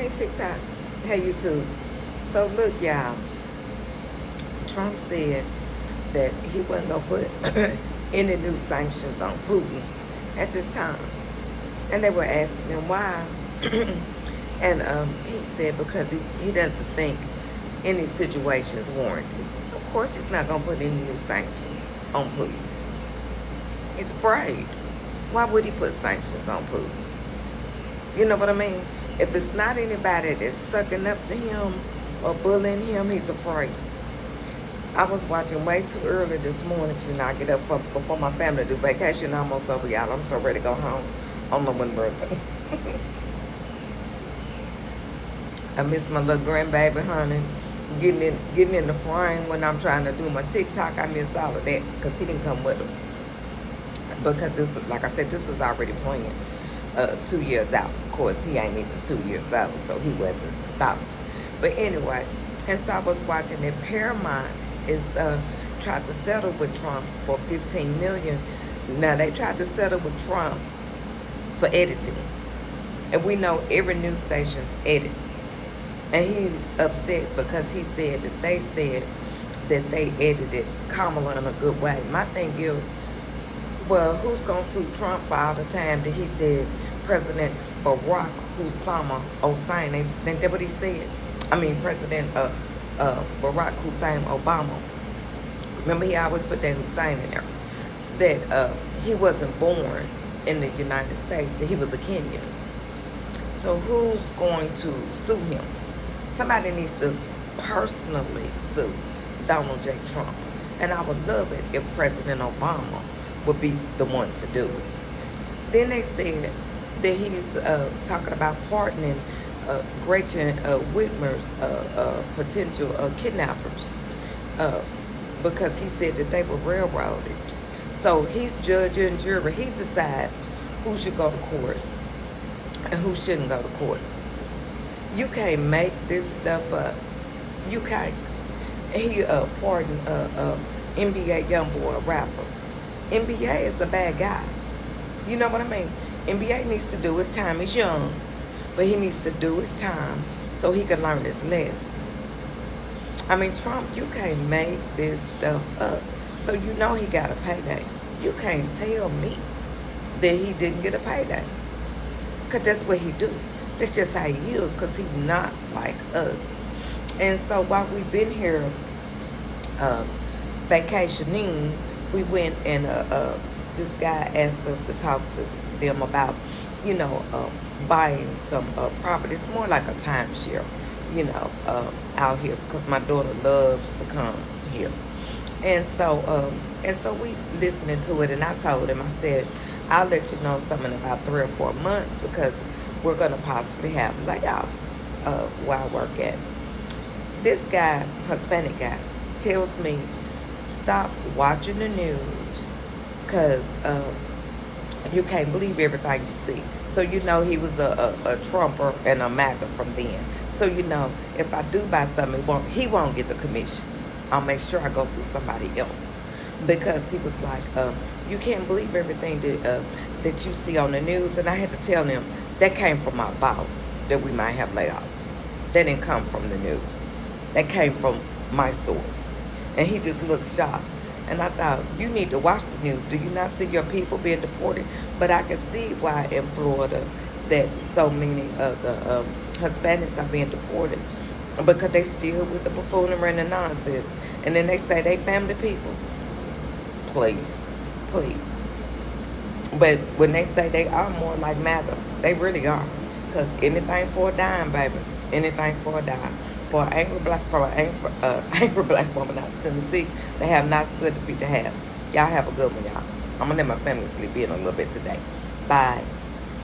Hey TikTok. Hey YouTube. So look, y'all. Trump said that he wasn't gonna put any new sanctions on Putin at this time, and they were asking him why, and he said because he doesn't think any situation is warranted. Of course, he's not gonna put any new sanctions on Putin. He's afraid. Why would he put sanctions on Putin? You know what I mean? If it's not anybody that's sucking up to him or bullying him, he's afraid. I was watching way too early this morning. I get up before my family do vacation. Almost over, y'all. I'm so ready to go home on my one birthday. I miss my little grandbaby, honey. Getting in the frame when I'm trying to do my TikTok. I miss all of that because he didn't come with us. Because this, like I said, this was already planned 2 years out. Of course, he ain't even 2 years out, so he wasn't thought. But anyway, and so I was watching that Paramount is tried to settle with Trump for $15 million. Now they tried to settle with Trump for editing, and we know every news station edits, and he's upset because he said that they said that they edited Kamala in a good way. My thing is, well, who's gonna sue Trump for all the time that he said President Barack Hussein, ain't that what he said? I mean, President Barack Hussein Obama. Remember, he always put that Hussein in there. That he wasn't born in the United States, that he was a Kenyan. So who's going to sue him? Somebody needs to personally sue Donald J. Trump. And I would love it if President Obama would be the one to do it. Then they said that he's talking about pardoning Gretchen Whitmer's potential kidnappers because he said that they were railroaded. So he's judge and jury. He decides who should go to court and who shouldn't go to court. You can't make this stuff up. You can't. He pardoned NBA YoungBoy, a rapper. NBA is a bad guy. You know what I mean? NBA needs to do his time. He's young, but he needs to do his time so he can learn his lesson. I mean, Trump, you can't make this stuff up. So you know he got a payday. You can't tell me that he didn't get a payday. Because that's what he do. That's just how he is, because he's not like us. And so while we've been here vacationing, we went and this guy asked us to talk to them about, buying some property. It's more like a timeshare, out here because my daughter loves to come here. And so we listening to it, and I told him, I said, I'll let you know something in about 3 or 4 months because we're going to possibly have layoffs where I work at. This guy, Hispanic guy, tells me, stop watching the news because you can't believe everything you see. So he was a Trumper and a MAGA from then. So if I do buy something, he won't get the commission. I'll make sure I go through somebody else. Because he was like, you can't believe everything that you see on the news. And I had to tell him, that came from my boss, that we might have layoffs. That didn't come from the news. That came from my source. And he just looked shocked. And I thought, you need to watch the news. Do you not see your people being deported? But I can see why in Florida that so many of the Hispanics are being deported. Because they still with the buffoonery and the nonsense. And then they say they family people. Please. But when they say they are more like MAGA, they really are. Because anything for a dime, baby. Anything for a dime. For an angry black woman out of Tennessee, they have not split the feet to have. Y'all have a good one, y'all. I'm going to let my family sleep in a little bit today. Bye.